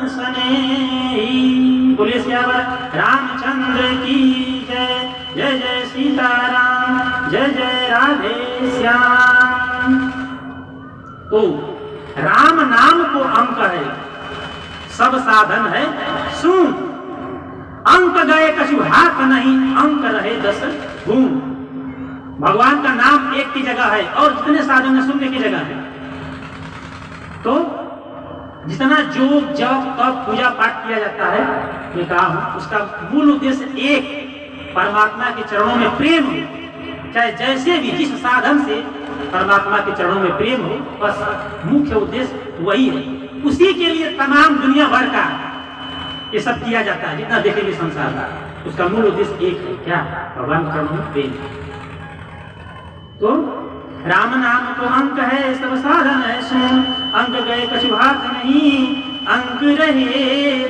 [SPEAKER 1] स्नेही। बोलिए श्यावर रामचंद्र की जय। जय जय सीताराम, जय जय राधे श्याम। तो राम नाम को अंक है, सब साधन है सुन। अंक गए कछु हाथ नहीं, अंक रहे 10 गुण। भगवान का नाम एक की जगह है और जितने साधन है सुनने की जगह है। तो जितना जोग जप तप पूजा पाठ किया जाता है, मैं कहा हूं उसका मूल उद्देश्य एक, परमात्मा के चरणों में प्रेम हो। चाहे जैसे भी जिस साधन से परमात्मा के चरणों में प्रेम हो, बस मुख्य उद्देश्य वही है। उसी के लिए तमाम दुनिया भर का ये सब किया जाता है। जितना देखेंगे संसार का, उसका मूल उद्देश्य एक है, क्या? भगवान के चरणों में प्रेम। तो राम नाम तो अंक है, सब साधन है सुन। अंक गए कछु हाथ नहीं, अंक रहे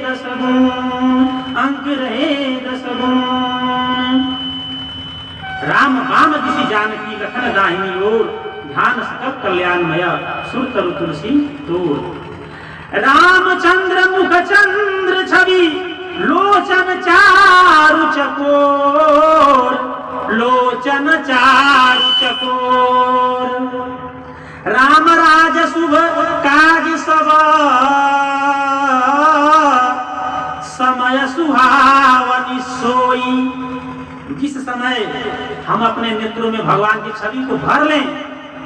[SPEAKER 1] 10 गुण, अंक रहे 10 गुण। राम बाम दिशि जानकी लखन दाहिनी ओर, ध्यान सकल कल्याणमय सुर तरु तुलसी तोर। रामचंद्र मुख चंद्र छवि लोचन चारु चकोर, लोचन चारु चकोर। राम राज शुभ काज सब समय सुहावनी सोई। जिस समय हम अपने नेत्रों में भगवान की छवि को भर लें,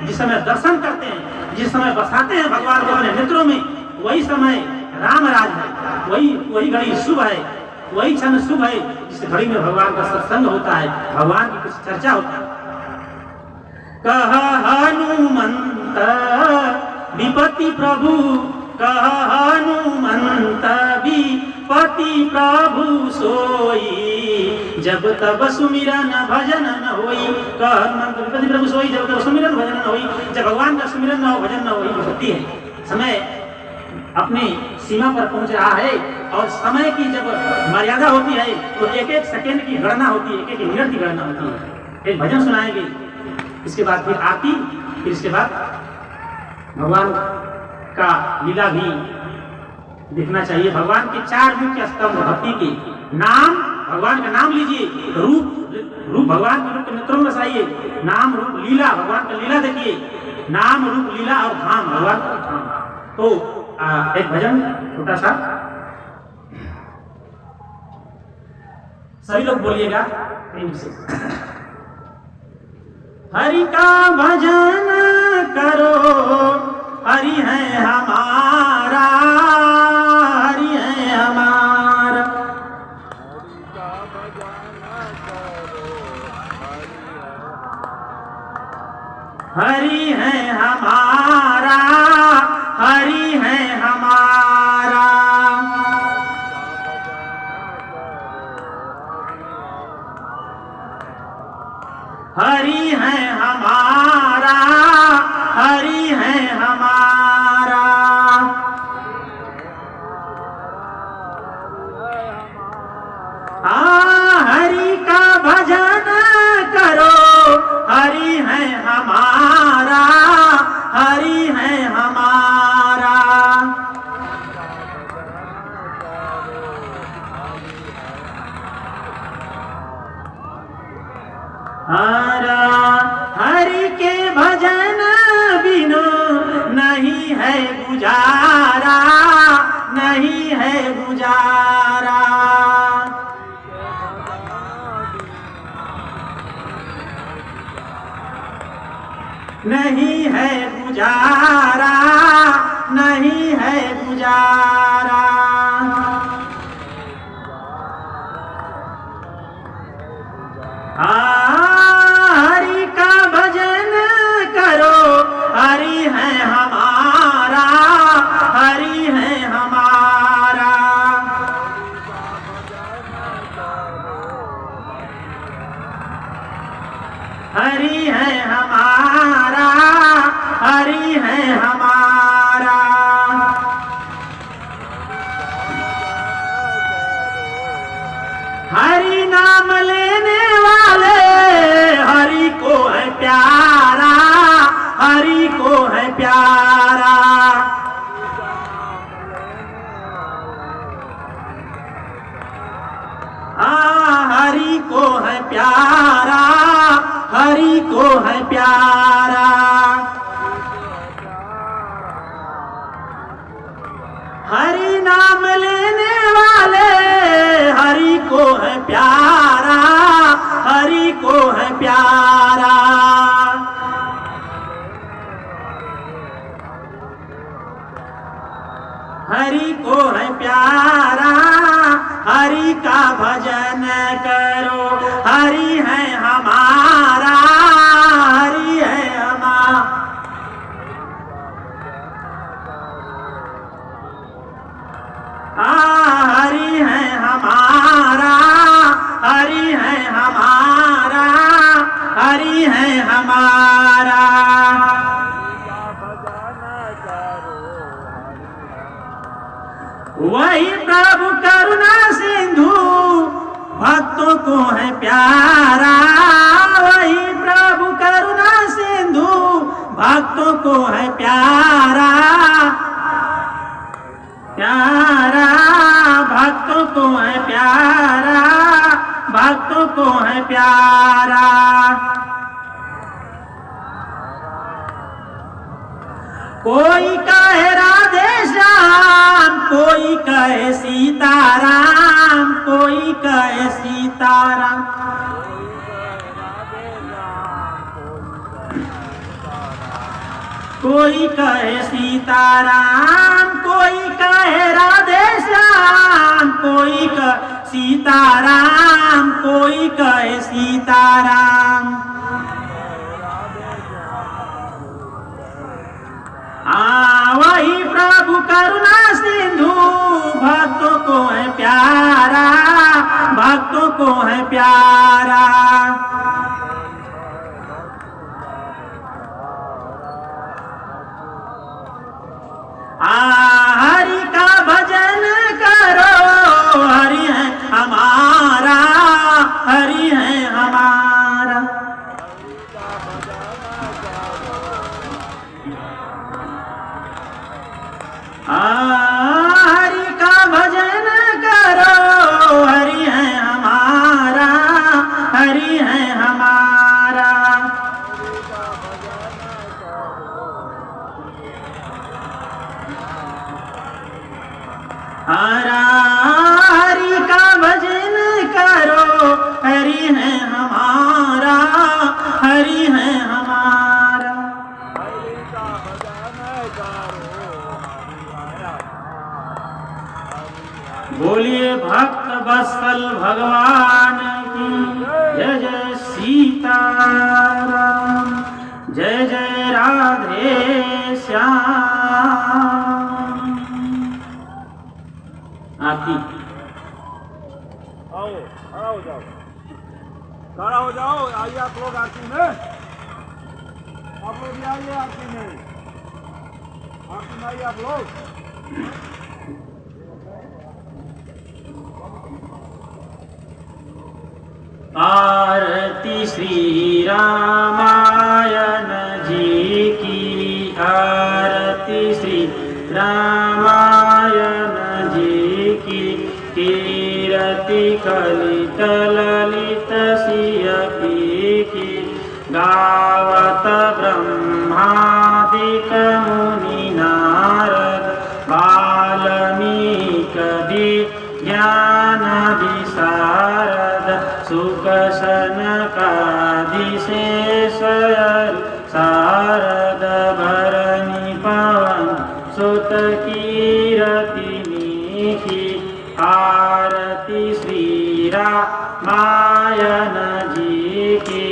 [SPEAKER 1] जिस समय दर्शन करते हैं, जिस समय बसाते हैं भगवान को अपने नेत्रों में, वही समय राम राज है, वही घड़ी शुभ है, वही क्षण शुभ है जिस घड़ी में भगवान का सत्संग होता है, भगवान की कुछ चर्चा होता है। कह हनुमंत विपति प्रभु, कह हनुमंत पति प्रभु सोई जब तब सुमिरन भजन न होई। पति प्रभु सोई जब तब सुमिरन भजन न होई। जब भगवान का सुमिरन न हो, भजन न होई, भक्ति है, समय अपनी सीमा पर पहुंच रहा है और समय की जब मर्यादा होती है तो एक एक सेकंड की गणना होती है, एक एक मिनट की गणना होती है। एक भजन सुनाएंगे, इसके बाद फिर आरती, फिर इसके बाद भगवान का लीला भी देखना चाहिए। भगवान के 4 मुख्य स्तंभ भक्ति के नाम, भगवान का नाम लीजिए, रूप भगवान के रूप के नेत्रों में बसाइए, नाम रूप लीला, भगवान का लीला देखिए, नाम रूप लीला और धाम, भगवान का धाम। तो एक भजन छोटा सा, सभी लोग बोलिएगा प्रेम से। हरि का भजन करो, हरि है हमारा, हरि है हमारा। हरि है हमारा, हरि है हमारा। हरि है हमारा, हरि है हमारा। हरि का भजन करो, हरि है हमारा, हरि है हमारा। हरि के भजन बिनु नहीं है गुजारा, नहीं है गुजारा। नहीं है गुजारा, नहीं है गुजारा। हरि का भजन करो, हरि है हमारा, हरि है हमारा। हरि है हमारा, हरि है हमारा। हरि नाम लेने वाले हरि को है प्यारा, हरि को है प्यारा। हरि को है प्यारा, हरि को है प्यारा। हरि नाम लेने वाले हरि को है प्यारा, हरि को है प्यारा। हरि को है प्यारा, हरि का भजन करो, हरि है हमारा, हरि है हमारा। हरि है हमारा, हरि है हमारा, हरि है हमारा। वही प्रभु करुणा सिंधु भक्तों को है प्यारा, वही प्रभु करुणा सिंधु भक्तों को है प्यारा, प्यारा भक्तों को है प्यारा, भक्तों को है प्यारा। कोई कहे राधे श्याम, कोई कहे सीताराम, कोई कहे सीताराम। कोई कहे सीताराम, कोई कहे राधे श्याम, कोई कहे सीताराम, कोई कहे सीताराम। वही प्रभु करुणा सिंधु भक्तों को है प्यारा। हरि का भजन करो, हरि है हमारा, हरि है हमारा। हरि का भजन करो, हरि है हमारा, हरि है हमारा। बोलिए भक्त वत्सल भगवान की जय जय सीताराम, जय जय राधे श्याम। आती
[SPEAKER 3] आओ, खड़ा हो जाओ, खड़ा हो जाओ। आइए आप लोग आरती में, आप लोग भी आइए आरती में, आरती में आइए आप लोग।
[SPEAKER 1] आरती श्री रामायण जी की, आरती श्री रामायण जी की। कीरति कलित ललित सियपी की, गावत ब्रह्मादिक मुनि नारद, वाल्मीकि ज्ञान विशारद, सुख सनकादिशेष सारद, भरणी पवन सुत कीरति की। आरती श्री रामायण जी की,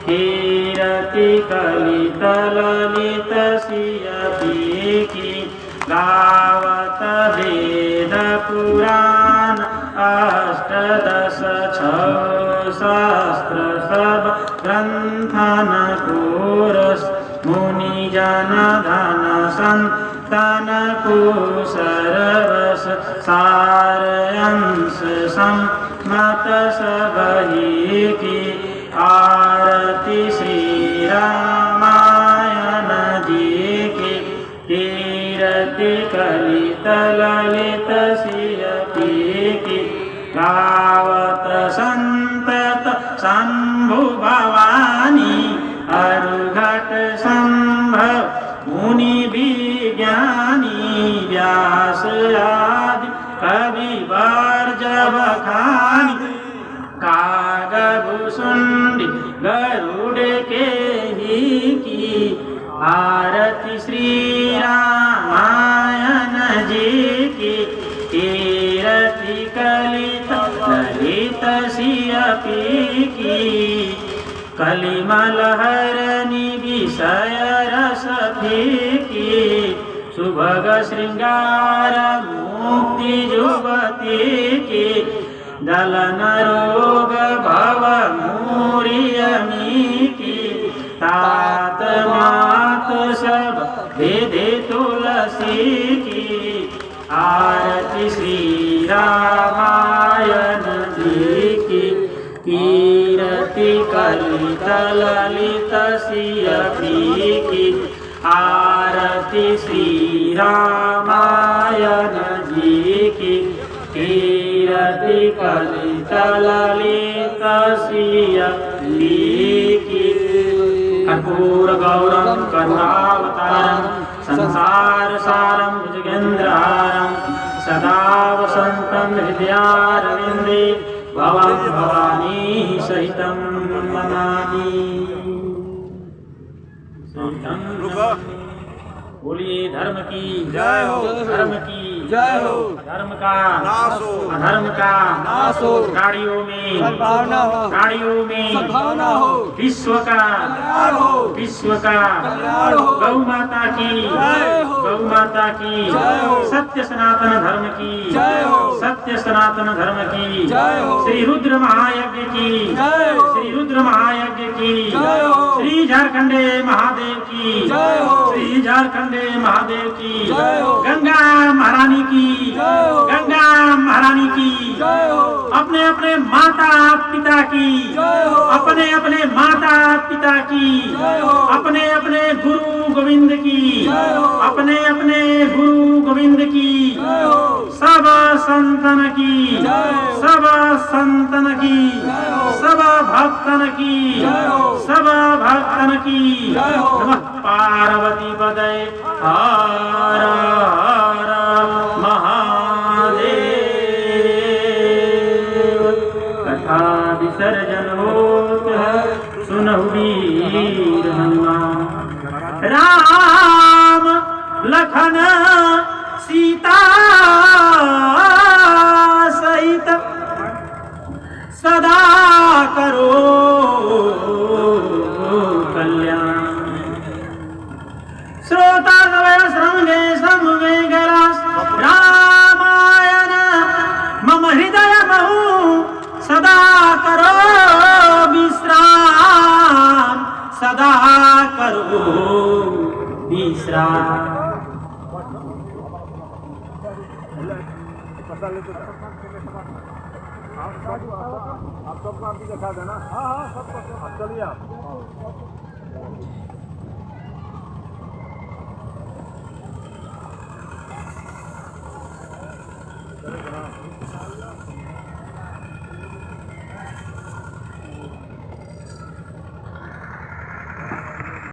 [SPEAKER 1] कीरति कलित ललित सियपी की। गावत वेद पुराण अष्टदश सहस्र सब ग्रंथन कोरस, मुनि जन धन संतन कुशरवस, सारंश सम्मत सबहि की। आरती श्री रामायण जी की, कीरति कलित ललित सियपी की। गावत संतत शंभु भवानी, अरुघट संभव मुनि विज्ञानी। व्यास आदि कवि वर्जव खानी, कागभूषुंडी गरुड़ के ही की। आरती श्री रामायण जी की, कीरति कलित ललित सियपी की। कलिमल हरनि विषय रस फीकी, सुभग श्रृंगार मुक्ति जुवती की। दलन रोग भव मूरियमी की, तात मात सब भेदे तुलसी की। आरती श्री रामायण जी की, कीरति कलित ललित सियपी की। आरती श्री रामायण जी की, कीरति कलित ललित सियपी की। कर्पूर गौरम करुणावतारम, संसार सारम भुजगेन्द्रहारम, सदा वसंतं हृदयारविन्दे, भवं भवानी सहितं नमामि। बोलिए धर्म की
[SPEAKER 3] जय हो,
[SPEAKER 1] धर्म की
[SPEAKER 3] जय हो।
[SPEAKER 1] धर्म का
[SPEAKER 3] नाश हो,
[SPEAKER 1] अधर्म का
[SPEAKER 3] नाश हो।
[SPEAKER 1] गाड़ियों में
[SPEAKER 3] सद्भावना हो,
[SPEAKER 1] गाड़ियों में
[SPEAKER 3] सद्भावना हो।
[SPEAKER 1] विश्व का
[SPEAKER 3] कल्याण हो,
[SPEAKER 1] विश्व का
[SPEAKER 3] कल्याण हो।
[SPEAKER 1] गौ माता की
[SPEAKER 3] जय हो,
[SPEAKER 1] गौ माता की
[SPEAKER 3] जय हो।
[SPEAKER 1] सत्य सनातन धर्म की
[SPEAKER 3] जय हो,
[SPEAKER 1] सत्य सनातन धर्म की
[SPEAKER 3] जय हो।
[SPEAKER 1] श्री रुद्र महायज्ञ की
[SPEAKER 3] जय हो,
[SPEAKER 1] श्री रुद्र महायज्ञ की
[SPEAKER 3] जय हो।
[SPEAKER 1] श्री झारखंडे महादेव की
[SPEAKER 3] जय हो,
[SPEAKER 1] श्री झारखंडे महादेव की
[SPEAKER 3] जय हो।
[SPEAKER 1] गंगा महारानी की
[SPEAKER 3] जय हो,
[SPEAKER 1] गंगा महारानी की
[SPEAKER 3] जय हो,
[SPEAKER 1] अपने अपने माता पिता की
[SPEAKER 3] जय हो।
[SPEAKER 1] अपने अपने माता पिता की
[SPEAKER 3] जय हो।
[SPEAKER 1] अपने अपने गुरु गोविंद की
[SPEAKER 3] जय हो।
[SPEAKER 1] अपने अपने गुरु गोविंद गोविंद की, सब संतन की, सब संतन की, सब भक्तन की, सब भक्तन की। नमः पार्वती पदये हर हर महादेव। कथा विसर्जन होत है सुनहु वीर हनुमान। राम लखन सीता सहित सदा करो कल्याण। श्रोता श्रृंगे समवे गलास रामायण मम हृदय महु सदा करो विश्राम, सदा करो विश्राम।
[SPEAKER 3] आप सबको आरती दिखा देना। हाँ हाँ सबको, चलिए आप।